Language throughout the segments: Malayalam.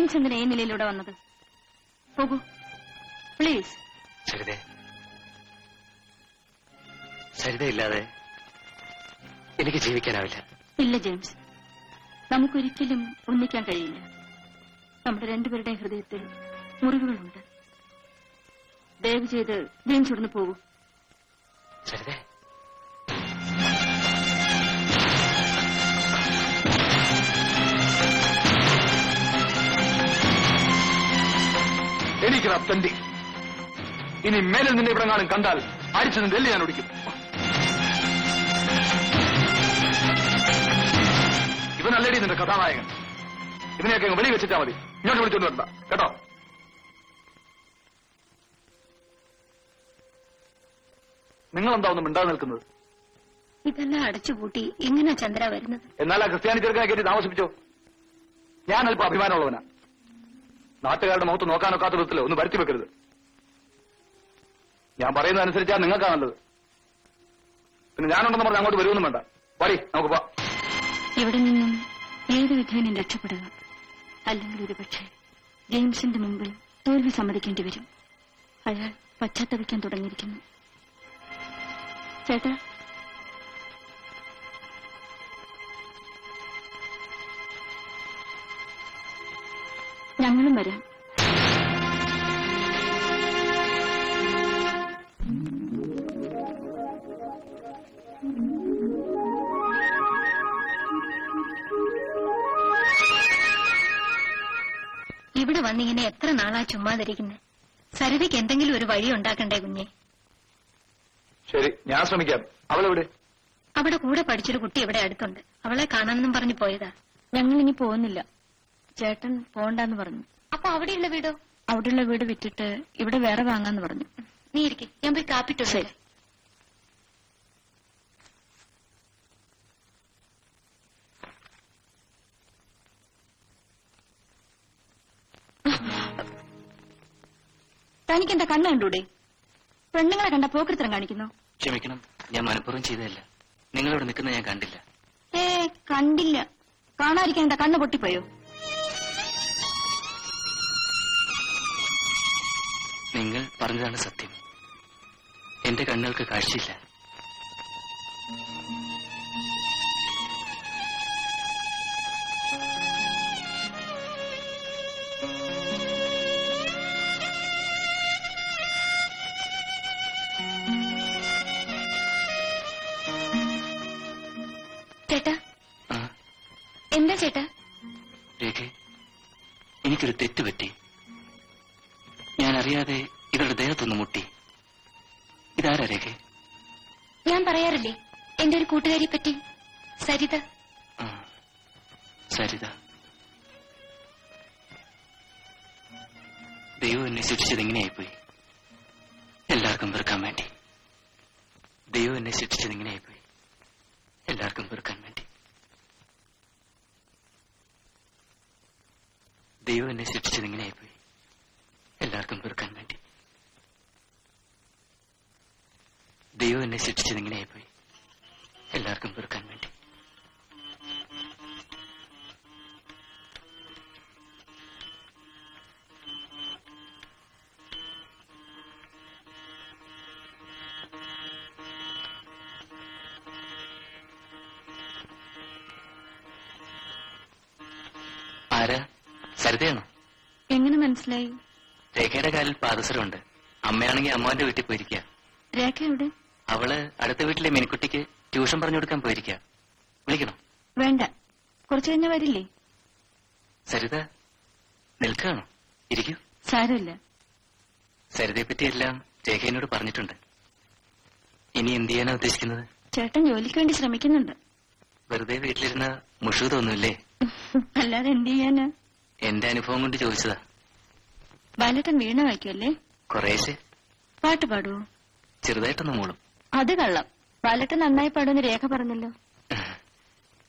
ജെയിംസ് എന്തിനാ ഈ നിലയിലൂടെ വന്നത്? പോകൂ പ്ലീസ്. സരിത ഇല്ലാതെ എനിക്ക് ജീവിക്കാനാവില്ല. ഇല്ല ജെയിംസ്, നമുക്കൊരിക്കലും ഒന്നിക്കാൻ കഴിയില്ല. നമ്മുടെ രണ്ടുപേരുടെ ഹൃദയത്തിൽ മുറിവുകളുണ്ട്. ദയവ് ചെയ്ത് ജെയിംസ് ഇവിടുന്ന് പോകൂ. സരിത, എനിക്കത് തണ്ടി. ഇനി മേലിൽ നിന്നെ ഇവിടെ കാണും കണ്ടാൽ അടിച്ചു നിന്ന് വെല്ലി ഞാൻ ഓടിക്കും. ഇവനല്ലേടി നിന്റെ കഥാനായകൻ. ഇവനെയൊക്കെ വെളി വെച്ചിട്ടാ മതി. ഇങ്ങോട്ട് വിളിച്ചോണ്ട് വരണ്ട കേട്ടോ. നിങ്ങളെന്താ ഒന്നും മിണ്ടാതെ നിൽക്കുന്നത്? ഇതെല്ലാം അടച്ചുപൂട്ടി എങ്ങനെയാ ചന്ദ്ര വരുന്നത്? എന്നാൽ ആ ക്രിസ്ത്യാനി ചെറുക്കനെ കയറ്റി താമസിപ്പിച്ചോ? ഞാൻ അല്പം അഭിമാനമുള്ളവനാ. നാട്ടുകാരുടെ മുഖത്ത് നോക്കാനൊക്കാത്ത വിധത്തില് ഒന്ന് വരുത്തി വെക്കരുത്. ഞാൻ പറയുന്നതനുസരിച്ചാ നിങ്ങൾക്കാ നല്ലത്. പിന്നെ ഞാനുണ്ടെന്ന് പറഞ്ഞ് അങ്ങോട്ട് വരുമെന്നും വേണ്ട. വരി നമുക്ക് പോ. ഇവിടെ നിന്നും ഏത് വിധേനം രക്ഷപ്പെടുക. അല്ലെങ്കിൽ ഒരുപക്ഷെ ജെയിംസിന്റെ മുമ്പിൽ തോൽവി സമ്മതിക്കേണ്ടി വരും. അയാൾ പശ്ചാത്തപിക്കാൻ തുടങ്ങിയിരിക്കുന്നു. ചേട്ടാ, ഞങ്ങളും വരാം. ഇവിടെ വന്നിങ്ങനെ എത്ര നാളാ ചുമ്മാതിരിക്കുന്നത്? സരിതയ്ക്ക് എന്തെങ്കിലും ഒരു വഴി ഉണ്ടാക്കണ്ടേ കുഞ്ഞെ? ശരി, ഞാൻ ശ്രമിക്കാം. അവളെവിടെ? അവിടെ കൂടെ പഠിച്ചൊരു കുട്ടി ഇവിടെ അടുത്തുണ്ട്. അവളെ കാണാനെന്നും പറഞ്ഞു പോയതാ. ഞങ്ങൾ ഇനി പോകുന്നില്ല. ചേട്ടൻ പോണ്ടെന്ന് പറഞ്ഞു. അപ്പൊ അവിടെയുള്ള വീടോ? അവിടെയുള്ള വീട് വിറ്റിട്ട് ഇവിടെ വേറെ വാങ്ങാന്ന് പറഞ്ഞു. നീ ഇരിക്കെ, ഞാൻ പോയി കാപ്പിട്ടു. ശരി. തനിക്കെന്താ കണ്ണ് കണ്ടൂടെ? പെണ്ണുങ്ങളെ കണ്ട പോക്കൃത്തരം കാണിക്കുന്നു. ക്ഷമിക്കണം, ഞാൻ മനഃപൂർവ്വം ചെയ്തതല്ല. നിങ്ങളിവിടെ നിൽക്കുന്ന ഞാൻ കണ്ടില്ല. കണ്ടില്ല. കാണാതിരിക്കാൻ എന്താ കണ്ണ് പൊട്ടിപ്പോയോ? നിങ്ങൾ പറഞ്ഞതാണ് സത്യം. എന്റെ കണ്ണുകൾക്ക് കാഴ്ചയില്ല. ചേട്ടാ, എന്താ ചേട്ടാ? രേഖ, എനിക്കൊരു തെറ്റ് പറ്റി. ഞാൻ അറിയാതെ ഇവരുടെ ദേഹത്തൊന്ന് മുട്ടി. ഇതാരാ രേഖ? ഞാൻ പറയാറില്ലേ എന്റെ ഒരു കൂട്ടുകാരിയെ പറ്റി, സരിത. സരിത. ദൈവം എന്നെ ശിക്ഷിച്ചത് ഇങ്ങനെയായിപ്പോയി. എല്ലാവർക്കും വെറുക്കാൻ വേണ്ടി. ദൈവം എന്നെ ശിക്ഷിച്ചത് ഇങ്ങനെയായിപ്പോയി. എല്ലാവർക്കും വെറുക്കാൻ വേണ്ടി. ദൈവം എന്നെ ശിക്ഷിച്ചത് ഇങ്ങനെയായിപ്പോയി. എല്ലാവർക്കും വെറുക്കാൻ വേണ്ടി. ദൈവം എന്നെ ശിക്ഷിച്ചത് ഇങ്ങനെയായിപ്പോയി. എല്ലാവർക്കും വെറുക്കാൻ വേണ്ടി. ആരാ? സരിതയാണോ? എങ്ങനെ മനസ്സിലായി? രേഖയുടെ കാലിൽ പാദസരമുണ്ട്. അമ്മയാണെങ്കിൽ അമ്മാവന്റെ വീട്ടിൽ പോയിരിക്കുക. രേഖ എവിടെ? അവള് അടുത്ത വീട്ടിലെ മിനിക്കുട്ടിക്ക് ട്യൂഷൻ പറഞ്ഞു കൊടുക്കാൻ പോയിരിക്കുക. വിളിക്കണോ? വേണ്ട, കുറച്ചു കഴിഞ്ഞ വരില്ലേ? സരിത നിൽക്കുകയാണോ? ഇരിക്കൂ. സാരമില്ല. സരിതയെ പറ്റിയെല്ലാം രേഖ എന്നോട് പറഞ്ഞിട്ടുണ്ട്. ഇനി എന്ത് ചെയ്യാനാ ഉദ്ദേശിക്കുന്നത്? ചേട്ടൻ ജോലിക്ക് വേണ്ടി ശ്രമിക്കുന്നുണ്ട്. വെറുതെ വീട്ടിലിരുന്ന മുഷു തോന്നൂല്ലേ? അല്ലാതെ എന്ത് ചെയ്യാനാ? എന്റെ അനുഭവം കൊണ്ട് ചോദിച്ചതാ. ബാലേട്ടൻ വീണ വായിക്കുമല്ലേ? കുറേശ്ശെ. പാട്ട് പാടുവോ? ചെറുതായിട്ടൊന്ന് മൂളും. അത് കള്ളം. ബാലേട്ടൻ നന്നായി പാടുമെന്ന് രേഖ പറഞ്ഞല്ലോ.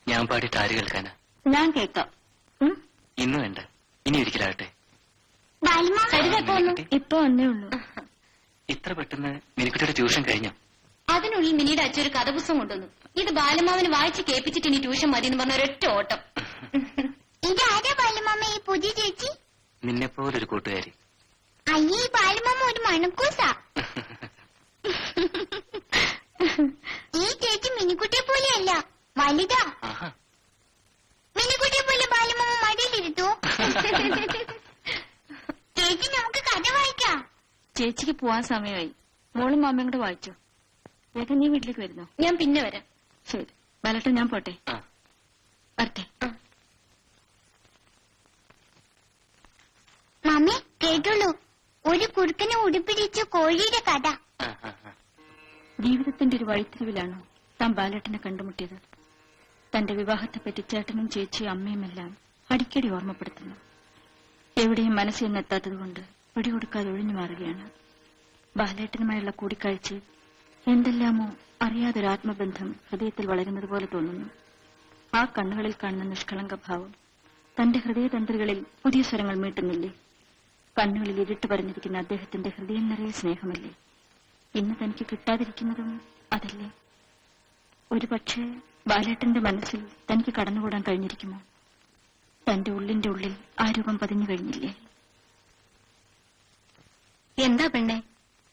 ഞാൻ പാടിയിട്ട് ആര് കേൾക്കാനാ? ഞാൻ കേൾക്കാം. ഇന്ന് വേണ്ട, ഇനി ഒരിക്കലാകട്ടെ. ഇപ്പൊ വന്നേ ഉള്ളൂ. ഇത്ര പെട്ടെന്ന് മിനിക്കുട്ടിയുടെ ട്യൂഷൻ കഴിഞ്ഞോ? അതിനുള്ളിൽ മിനിയുടെ അച്ഛൻ കഥ പുസ്തകം കൊണ്ടുവന്നു. ഇത് ബാലമാവന് വായിച്ച് കേൾപ്പിച്ചിട്ട് ഇനി ട്യൂഷൻ മതി എന്ന് പറഞ്ഞ ഒരൊറ്റ ഓട്ടം. ഇതാരാ ബാലമാമ ഈ പുതിയ ചേച്ചി? നിന്നെപ്പോലൊരു കൂട്ടുകാരി. അയ്യേ ബാലമാമ ഒരു മണക്കൂസാ. ഈ ചേച്ചി മിനിക്കുട്ടിയെ പോലെയല്ല, വലുതാ. ആഹാ. മിനിക്കുട്ടിയെ പോലെ ബാലമാമ മടിയിലിരുത്തു. ചേച്ചി നമുക്ക് കഥ വായിക്കാം. ചേച്ചിക്ക് പോവാൻ സമയമായി. മോളും മാമയും കൂടെ വായിച്ചോ. വേഗം നീ വീട്ടിലേക്ക് വരുന്നോ? ഞാൻ പിന്നെ വരാം. ശരി ബാലേട്ടൻ, ഞാൻ പോട്ടെ. ആ. വരട്ടെ. മമ്മി കേട്ടോളൂ, ഒരു കുറുക്കനെ ഉടുപ്പിടിച്ച കോഴിയുടെ കഥ. ആ, ആ, ആ. ജീവിതത്തിന്റെ ഒരു വഴിത്തിരിവിലാണോ താൻ ബാലേട്ടനെ കണ്ടുമുട്ടിയത്? തന്റെ വിവാഹത്തെപ്പറ്റി ചേട്ടനും ചേച്ചിയും അമ്മയുമെല്ലാം അടിക്കടി ഓർമ്മപ്പെടുത്തുന്നു. എവിടെയും മനസ്സിൽ നിന്നെത്താത്തതുകൊണ്ട് പിടികൊടുക്കാതെ ഒഴിഞ്ഞു മാറുകയാണ്. ബാലേട്ടനുമായുള്ള കൂടിക്കാഴ്ച എന്തെല്ലാമോ അറിയാതൊരു ആത്മബന്ധം ഹൃദയത്തിൽ വളരുന്നത് പോലെ തോന്നുന്നു. ആ കണ്ണുകളിൽ കാണുന്ന നിഷ്കളങ്ക ഭാവം തന്റെ ഹൃദയതന്ത്രികളിൽ പുതിയ സ്വരങ്ങൾ മീട്ടുന്നില്ലേ? കണ്ണുകളിൽ ഇരുട്ട് പറഞ്ഞിരിക്കുന്ന അദ്ദേഹത്തിന്റെ ഹൃദയം നിറയെ സ്നേഹമല്ലേ ഇന്ന് തനിക്ക് കിട്ടാതിരിക്കുന്നതും? അതല്ലേ ഒരു പക്ഷേ ബാലേട്ടന്റെ മനസ്സിൽ തനിക്ക് കടന്നുകൂടാൻ കഴിഞ്ഞിരിക്കുമോ? തന്റെ ഉള്ളിന്റെ ഉള്ളിൽ ആ രൂപം പതിഞ്ഞു കഴിഞ്ഞില്ലേ? എന്താ പെണ്ണെ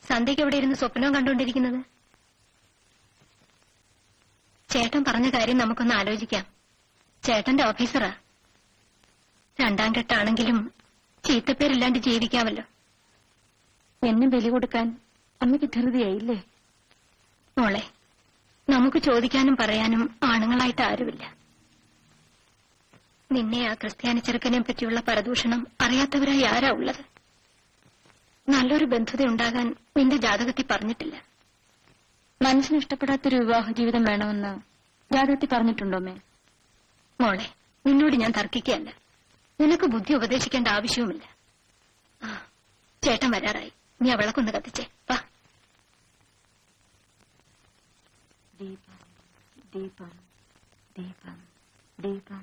സന്ധ്യയ്ക്ക് എവിടെ ഇരുന്ന് സ്വപ്നവും കണ്ടുകൊണ്ടിരിക്കുന്നത്? ചേട്ടൻ പറഞ്ഞ കാര്യം നമുക്കൊന്ന് ആലോചിക്കാം. ചേട്ടന്റെ ഓഫീസറാ. 2ാം കെട്ടാണെങ്കിലും ചീത്തപ്പേരില്ലാണ്ട് ജീവിക്കാമല്ലോ. എന്നെ ബലി കൊടുക്കാൻ അമ്മയ്ക്ക് ധൃതിയായില്ലേ? മോളെ, നമുക്ക് ചോദിക്കാനും പറയാനും ആണുങ്ങളായിട്ട് ആരുമില്ല. നിന്നെ ആ ക്രിസ്ത്യാനി ചെറുക്കനെ പറ്റിയുള്ള പരദൂഷണം അറിയാത്തവരായി ആരാ ഉള്ളത്? നല്ലൊരു ബന്ധുതയുണ്ടാകാൻ നിന്റെ ജാതകത്തിൽ പറഞ്ഞിട്ടില്ല. മനസ്സിന് ഇഷ്ടപ്പെടാത്തൊരു വിവാഹ ജീവിതം വേണമെന്ന് ജാതകത്തിൽ പറഞ്ഞിട്ടുണ്ടോ മേ? മോളെ, നിന്നോട് ഞാൻ തർക്കിക്കുകയല്ല. നിനക്ക് ബുദ്ധി ഉപദേശിക്കേണ്ട ആവശ്യവുമില്ല. ആ, ചേട്ടൻ വരാറായി. നീ ആ വിളക്കൊന്ന് കത്തിച്ചേ. വാ. ദീപം ദീപം ദീപം ദീപം